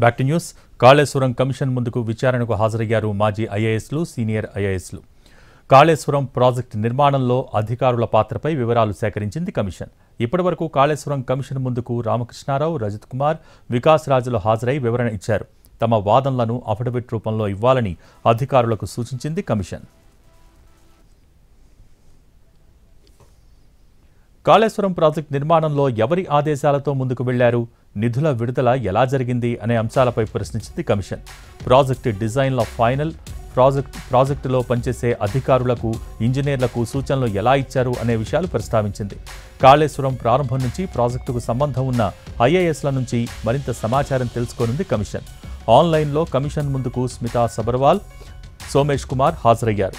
Back to news. Kaleshwaram commission ముందుకు విచారణకు హాజరయ్యారు మాజీ ఐఏఎస్లు, సీనియర్ ఐఏఎస్లు. కాళేశ్వరం ప్రాజెక్టు నిర్మాణంలో అధికారుల పాత్రపై వివరాలు సేకరించింది కమిషన్. ఇప్పటివరకు కాళేశ్వరం కమిషన్ ముందుకు రామకృష్ణారావు, రజత్ కుమార్, వికాస్ రాజులు హాజరై వివరణ ఇచ్చారు. తమ వాదనలను అఫిడవిట్ రూపంలో ఇవ్వాలని అధికారులకు సూచించింది కమిషన్. కాళేశ్వరం ప్రాజెక్టు నిర్మాణంలో ఎవరి ఆదేశాలతో ముందుకు వెళ్లారు, నిధుల విడుదల ఎలా జరిగింది అనే అంశాలపై ప్రశ్నించింది కమిషన్. ప్రాజెక్టు డిజైన్ల ఫైనల్, ప్రాజెక్టులో పనిచేసే అధికారులకు, ఇంజనీర్లకు సూచనలు ఎలా ఇచ్చారు అనే విషయాలు ప్రస్తావించింది. కాళేశ్వరం ప్రారంభం నుంచి ప్రాజెక్టుకు సంబంధం ఉన్న ఐఏఎస్ల నుంచి మరింత సమాచారం తెలుసుకోనుంది కమిషన్. ఆన్లైన్లో కమిషన్ ముందుకు స్మితా సబర్వాల్, సోమేష్ కుమార్ హాజరయ్యారు.